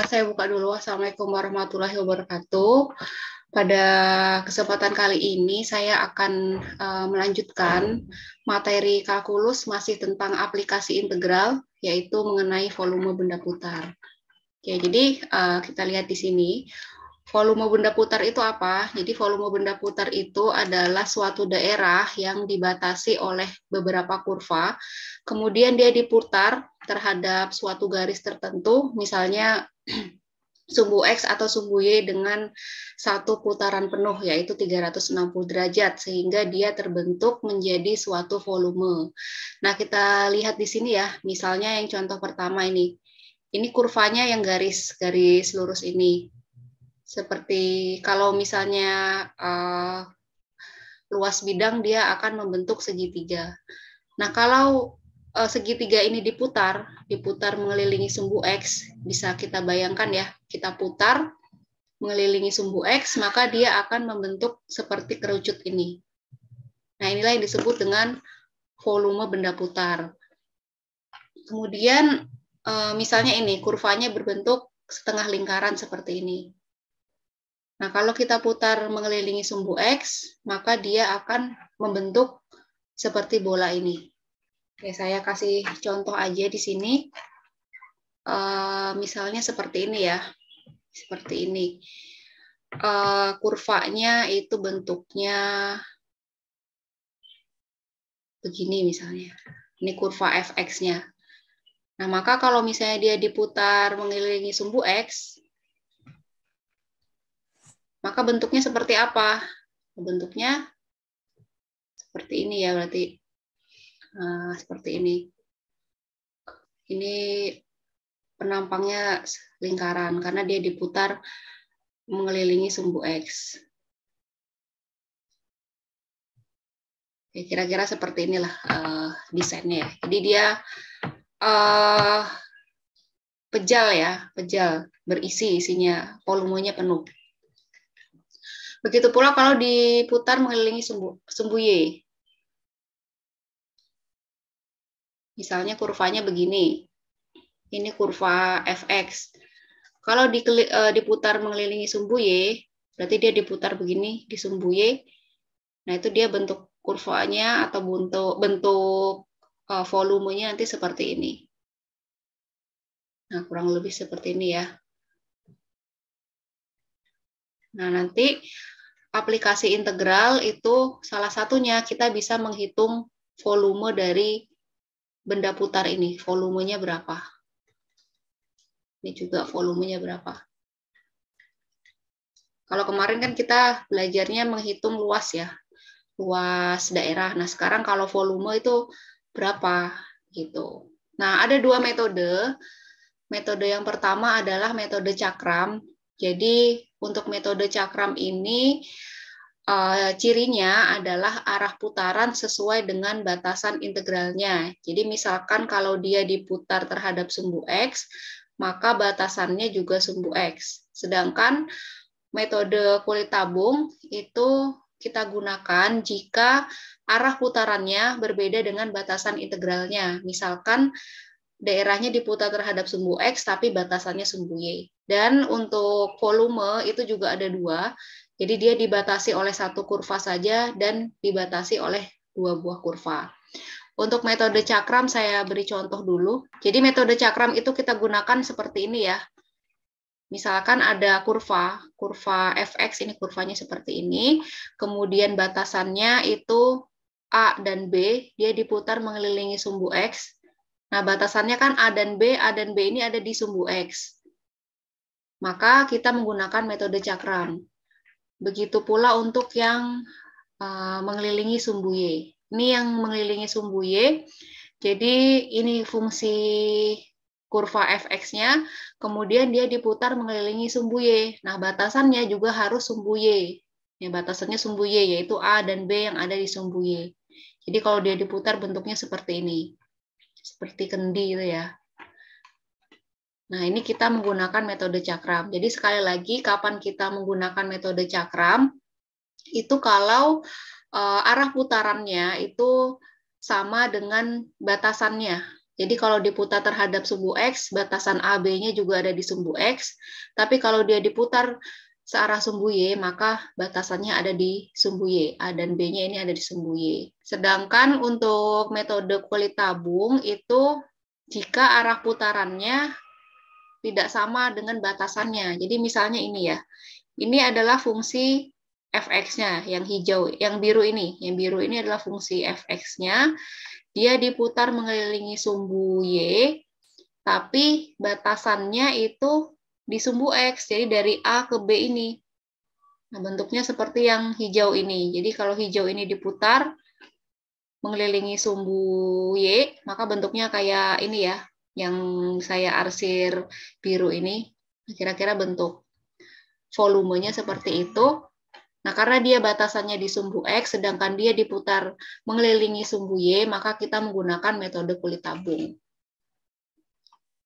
Saya buka dulu. Assalamualaikum warahmatullahi wabarakatuh. Pada kesempatan kali ini saya akan melanjutkan materi kalkulus masih tentang aplikasi integral, yaitu mengenai volume benda putar. Oke, jadi kita lihat di sini. Volume benda putar itu apa? Jadi volume benda putar itu adalah suatu daerah yang dibatasi oleh beberapa kurva, kemudian dia diputar terhadap suatu garis tertentu, misalnya sumbu X atau sumbu Y dengan satu putaran penuh, yaitu 360 derajat, sehingga dia terbentuk menjadi suatu volume. Nah, kita lihat di sini ya, misalnya yang contoh pertama ini kurvanya yang garis lurus ini. Seperti kalau misalnya luas bidang, dia akan membentuk segitiga. Nah, kalau segitiga ini diputar mengelilingi sumbu X, bisa kita bayangkan ya, kita putar mengelilingi sumbu X, maka dia akan membentuk seperti kerucut ini. Nah, inilah yang disebut dengan volume benda putar. Kemudian, misalnya ini, kurvanya berbentuk setengah lingkaran seperti ini. Nah, kalau kita putar mengelilingi sumbu X, maka dia akan membentuk seperti bola ini. Oke, saya kasih contoh aja di sini. Misalnya seperti ini ya. Seperti ini. Kurvanya itu bentuknya begini misalnya. Ini kurva fx-nya. Nah, maka kalau misalnya dia diputar mengelilingi sumbu X, maka bentuknya seperti apa? Bentuknya seperti ini ya, berarti seperti ini. Ini penampangnya lingkaran karena dia diputar mengelilingi sumbu X. Kira-kira seperti inilah desainnya. Jadi dia pejal ya, pejal, berisi isinya, volumenya penuh. Begitu pula kalau diputar mengelilingi sumbu Y. Misalnya kurvanya begini. Ini kurva fx. Kalau diputar mengelilingi sumbu Y, berarti dia diputar begini di sumbu Y. Nah, itu dia bentuk kurvanya atau bentuk volumenya nanti seperti ini. Nah, kurang lebih seperti ini ya. Nah, nanti aplikasi integral itu salah satunya kita bisa menghitung volume dari benda putar ini. Volumenya berapa? Ini juga volumenya berapa? Kalau kemarin kan kita belajarnya menghitung luas ya. Luas daerah. Nah, sekarang kalau volume itu berapa? Gitu. Nah, ada dua metode. Metode yang pertama adalah metode cakram. Jadi untuk metode cakram ini cirinya adalah arah putaran sesuai dengan batasan integralnya. Jadi misalkan kalau dia diputar terhadap sumbu X, maka batasannya juga sumbu X. Sedangkan metode kulit tabung itu kita gunakan jika arah putarannya berbeda dengan batasan integralnya. Misalkan daerahnya diputar terhadap sumbu X, tapi batasannya sumbu Y. Dan untuk volume itu juga ada dua. Jadi dia dibatasi oleh satu kurva saja dan dibatasi oleh dua buah kurva. Untuk metode cakram saya beri contoh dulu. Jadi metode cakram itu kita gunakan seperti ini ya. Misalkan ada kurva fx, ini kurvanya seperti ini. Kemudian batasannya itu A dan B, dia diputar mengelilingi sumbu X. Nah, batasannya kan A dan B ini ada di sumbu X. Maka kita menggunakan metode cakram. Begitu pula untuk yang mengelilingi sumbu Y. Ini yang mengelilingi sumbu Y. Jadi ini fungsi kurva fx-nya, kemudian dia diputar mengelilingi sumbu Y. Nah, batasannya juga harus sumbu Y. Ya, batasannya sumbu Y, yaitu A dan B yang ada di sumbu Y. Jadi kalau dia diputar bentuknya seperti ini. Seperti kendi itu ya. Nah, ini kita menggunakan metode cakram. Jadi sekali lagi, kapan kita menggunakan metode cakram? Itu kalau arah putarannya itu sama dengan batasannya. Jadi kalau diputar terhadap sumbu X, batasan AB-nya juga ada di sumbu X. Tapi kalau dia diputar searah sumbu Y, maka batasannya ada di sumbu Y. A dan B-nya ini ada di sumbu Y. Sedangkan untuk metode kulit tabung itu jika arah putarannya tidak sama dengan batasannya. Jadi misalnya ini ya. Ini adalah fungsi fx-nya yang hijau, yang biru ini. Yang biru ini adalah fungsi fx-nya. Dia diputar mengelilingi sumbu Y, tapi batasannya itu di sumbu X, jadi dari A ke B ini. Nah, bentuknya seperti yang hijau ini. Jadi kalau hijau ini diputar mengelilingi sumbu Y, maka bentuknya kayak ini ya, yang saya arsir biru ini. Kira-kira bentuk volumenya seperti itu. Nah, karena dia batasannya di sumbu X, sedangkan dia diputar mengelilingi sumbu Y, maka kita menggunakan metode kulit tabung.